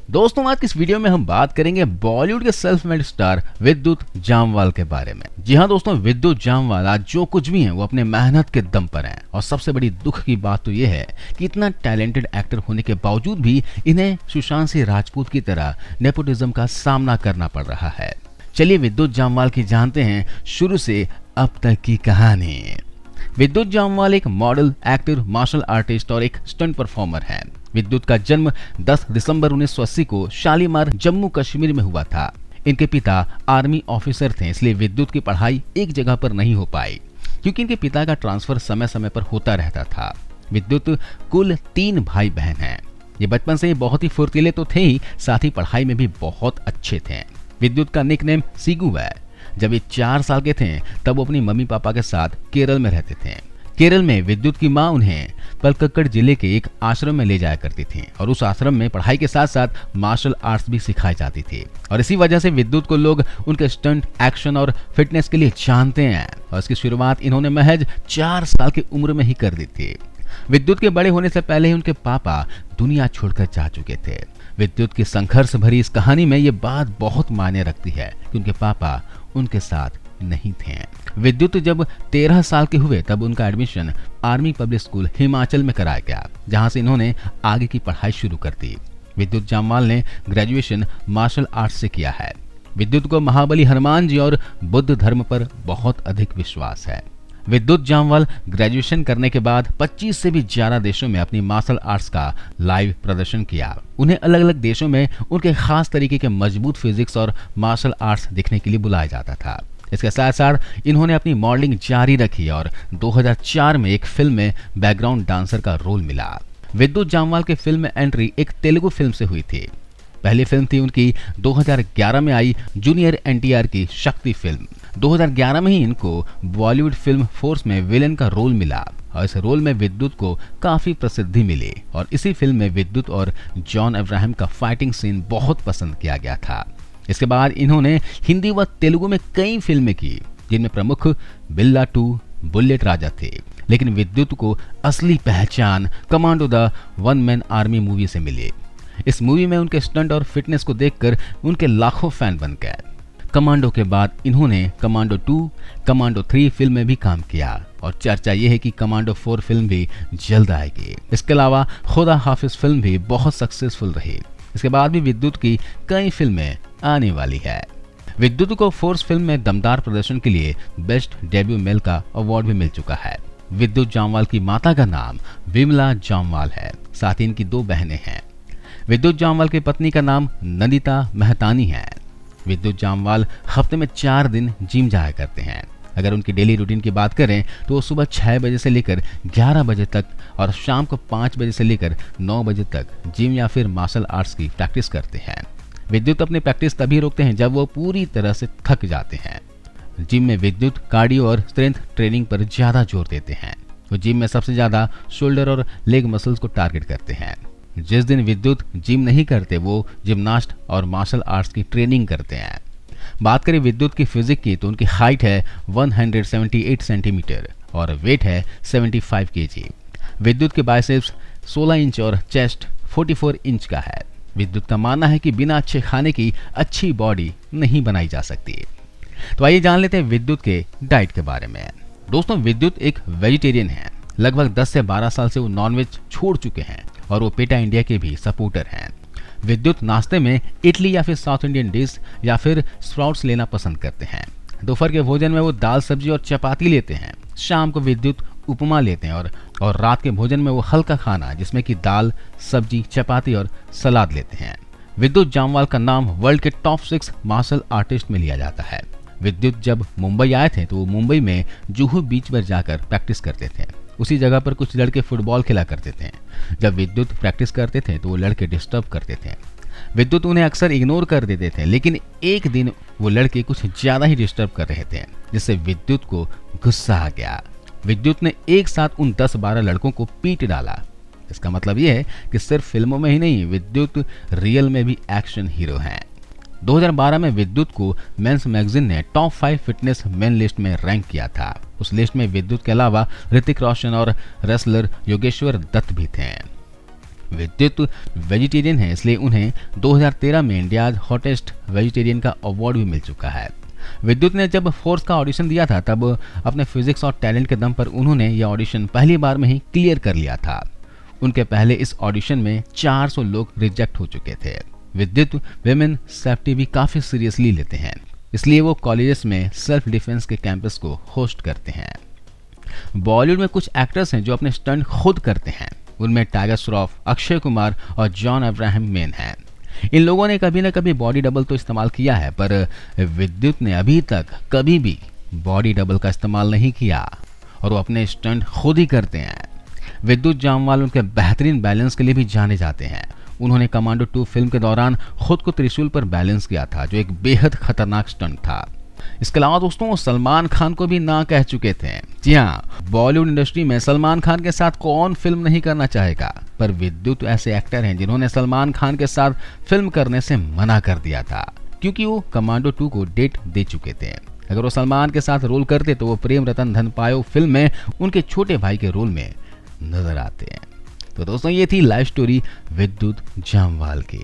दोस्तों आज की इस वीडियो में हम बात करेंगे बॉलीवुड के सेल्फ मेड स्टार विद्युत जामवाल के बारे में। जी हाँ दोस्तों, विद्युत जामवाल आज जो कुछ भी हैं वो अपने मेहनत के दम पर हैं और सबसे बड़ी दुख की बात तो ये है कि इतना टैलेंटेड एक्टर होने के बावजूद भी इन्हें सुशांत सिंह राजपूत की तरह नेपोटिज्म का सामना करना पड़ रहा है। चलिए विद्युत जामवाल की जानते हैं शुरू से अब तक की कहानी। विद्युत जामवाल एक मॉडल, एक्टर, मार्शल आर्टिस्ट और एक स्टंट परफॉर्मर हैं। विद्युत का जन्म 10 दिसंबर 1980 को शालीमार, जम्मू कश्मीर में हुआ था। इनके पिता आर्मी ऑफिसर थे, इसलिए विद्युत की पढ़ाई एक जगह पर नहीं हो पाई क्योंकि इनके पिता का ट्रांसफर समय समय पर होता रहता था। विद्युत कुल 3 भाई बहन हैं। ये बचपन से ही बहुत ही फुर्तीले तो थे ही, साथ ही पढ़ाई में भी बहुत अच्छे थे। विद्युत का निकनेम सीगू है। जब ये 4 साल के थे तब वो अपनी मम्मी पापा के साथ केरल में रहते थे। केरल में विद्युत की मां उन्हें पलक्कड़ जिले के एक आश्रम में ले जाया करती थी और उस आश्रम में पढ़ाई के साथ साथ मार्शल आर्ट्स भी सिखाई जाती थी और इसी वजह से विद्युत को लोग उनके स्टंट, एक्शन और फिटनेस के लिए जानते हैं और इसकी शुरुआत इन्होंने महज 4 साल की उम्र में ही कर दी थी। विद्युत के बड़े होने से पहले ही उनके पापा दुनिया छोड़कर जा चुके थे। विद्युत की संघर्ष भरी इस कहानी में ये बात बहुत मायने रखती है कि उनके पापा उनके साथ नहीं थे। विद्युत जब 13 साल के हुए तब उनका admission army public school Himachal में कराया गया, जहां से इन्होंने आगे की पढ़ाई शुरू कर दी। विद्युत जामवाल ने ग्रेजुएशन मार्शल आर्ट्स से किया है। विद्युत को महाबली हनुमान जी और बुद्ध धर्म पर बहुत अधिक विश्वास है। विद्युत जामवाल ग्रेजुएशन करने के बाद 25 से भी ज्यादा देशों में अपनी मार्शल आर्ट्स का लाइव प्रदर्शन किया। उन्हें अलग अलग देशों में उनके खास तरीके के मजबूत फिजिक्स और मार्शल आर्ट्स दिखने के लिए बुलाया जाता था। इसके साथ साथ इन्होंने अपनी मॉडलिंग जारी रखी और 2004 में एक फिल्म में बैकग्राउंड डांसर का रोल मिला। विद्युत जामवाल की फिल्म में एंट्री एक तेलुगु फिल्म से हुई थी। पहली फिल्म थी उनकी 2011 में आई जूनियर एनटीआर की शक्ति फिल्म। 2011 में ही इनको बॉलीवुड फिल्म फोर्स में विलेन का रोल मिला और इस रोल में विद्युत को काफी प्रसिद्धि मिली और इसी फिल्म में विद्युत और जॉन अब्राहम का फाइटिंग सीन बहुत पसंद किया गया था। इसके बाद इन्होंने हिंदी व तेलुगु में कई फिल्में की, जिनमें प्रमुख बिल्ला 2, बुलेट राजा थे। लेकिन विद्युत को असली पहचान commando the one man army movie से मिली। इस मूवी में उनके स्टंट और फिटनेस को देखकर उनके लाखों फैन बन गए। कमांडो के बाद इन्होंने कमांडो 2, कमांडो 3 फिल्म में भी काम किया और चर्चा यह है कि कमांडो 4 फिल्म भी जल्द आएगी। इसके अलावा खुदा हाफिज फिल्म भी बहुत सक्सेसफुल रही। इसके बाद भी विद्युत की कई फिल्में आने वाली है। विद्युत को फोर्स फिल्म में दमदार प्रदर्शन के लिए बेस्ट डेब्यू मेल का अवार्ड भी मिल चुका है। विद्युत जामवाल की माता का नाम विमला जामवाल है, साथ ही इनकी 2 बहनें हैं। विद्युत जामवाल की पत्नी का नाम नंदिता मेहतानी है। विद्युत जामवाल हफ्ते में 4 दिन जिम जाया करते हैं। अगर उनकी डेली रूटीन की बात करें तो वो सुबह 6 बजे से लेकर 11 बजे तक और शाम को 5 बजे से लेकर 9 बजे तक जिम या फिर मार्शल आर्ट्स की प्रैक्टिस करते हैं। विद्युत अपनी प्रैक्टिस तभी रोकते हैं जब वो पूरी तरह से थक जाते हैं। जिम में विद्युत कार्डियो और स्ट्रेंथ ट्रेनिंग पर ज्यादा जोर देते हैं। वो जिम में सबसे ज्यादा शोल्डर और लेग मसल्स को टारगेट करते हैं। जिस दिन विद्युत जिम नहीं करते वो जिम्नास्ट और मार्शल आर्ट्स की ट्रेनिंग करते हैं। बात करें विद्युत की फिजिक की तो उनकी हाइट है 178 सेंटीमीटर और वेट है 75 केजी। विद्युत के बाइसेप्स 16 इंच और चेस्ट 44 इंच का है। विद्युत का मानना है कि बिना अच्छे खाने की अच्छी बॉडी नहीं बनाई जा सकती। तो आइए जान लेते हैं विद्युत के डाइट के बारे में। दोस्तों विद्युत एक वेजिटेरियन है। लगभग 10 से 12 साल से वो नॉनवेज छोड़ चुके हैं और वो पेटा इंडिया के भी सपोर्टर हैं। विद्युत नाश्ते में इडली या फिर साउथ इंडियन डिश या फिर स्प्राउट्स लेना पसंद करते हैं। दोपहर के भोजन में वो दाल, सब्जी और चपाती लेते हैं। शाम को विद्युत उपमा लेते हैं और रात के भोजन में वो हल्का खाना जिसमें कि दाल, सब्जी, चपाती और सलाद लेते हैं। विद्युत जामवाल का नाम वर्ल्ड के टॉप 6 मार्शल आर्टिस्ट में लिया जाता है। विद्युत जब मुंबई आए थे तो वो मुंबई में जुहू बीच पर जाकर प्रैक्टिस करते थे। उसी जगह पर कुछ लड़के फुटबॉल खेला करते थे। जब विद्युत प्रैक्टिस करते थे तो वो लड़के डिस्टर्ब करते थे। विद्युत उन्हें अक्सर इग्नोर कर देते थे, लेकिन एक दिन वो लड़के कुछ ज्यादा ही डिस्टर्ब कर रहे थे, जिससे विद्युत को गुस्सा आ गया। विद्युत ने एक साथ उन 10-12 लड़कों को पीट डाला। इसका मतलब यह है कि सिर्फ फिल्मों में ही नहीं, विद्युत रियल में भी एक्शन हीरो हैं। 2012 में विद्युत को मेंस मैगजीन ने टॉप 5 फिटनेस मेन लिस्ट में रैंक किया था। उस लिस्ट में विद्युत के अलावा ऋतिक रोशन और रेसलर योगेश्वर दत्त भी थे। विद्युत वेजिटेरियन है, इसलिए उन्हें 2013 में इंडिया हॉटेस्ट वेजिटेरियन का अवार्ड भी मिल चुका है। विद्युत ने जब फोर्स का ऑडिशन दिया था तब अपने फिजिक्स और टैलेंट के दम पर उन्होंने यह ऑडिशन पहली बार में ही क्लियर कर लिया था। उनके पहले इस ऑडिशन में 400 लोग रिजेक्ट हो चुके थे। विद्युत विमेन सेफ्टी भी काफ़ी सीरियसली लेते हैं, इसलिए वो कॉलेजेस में सेल्फ डिफेंस के कैंपस को होस्ट करते हैं। बॉलीवुड में कुछ एक्टर्स हैं जो अपने स्टंट खुद करते हैं। उनमें टाइगर श्रॉफ, अक्षय कुमार और जॉन अब्राहम मेन हैं। इन लोगों ने कभी न कभी बॉडी डबल तो इस्तेमाल किया है, पर विद्युत ने अभी तक कभी भी बॉडी डबल का इस्तेमाल नहीं किया और वो अपने स्टंट खुद ही करते हैं। विद्युत जामवाल उनके बेहतरीन बैलेंस के लिए भी जाने जाते हैं। उन्होंने कमांडो 2 फिल्म के दौरान खुद को त्रिशूल पर बैलेंस किया था, जो एक बेहद खतरनाक स्टंट था। इसके अलावा दोस्तों वो सलमान खान को भी ना कह चुके थे। जी हाँ, बॉलीवुड इंडस्ट्री में सलमान खान के साथ कौन फिल्म नहीं करना चाहेगा, पर विद्युत ऐसे एक्टर हैं जिन्होंने सलमान खान के साथ फिल्म करने से मना कर दिया था, क्योंकि वो कमांडो 2 को डेट दे चुके थे। अगर वो सलमान के साथ रोल करते तो वो प्रेम रतन धन पायो फिल्म में उनके छोटे भाई के रोल में नजर आते हैं। तो दोस्तों ये थी लाइव स्टोरी विद्युत जामवाल की।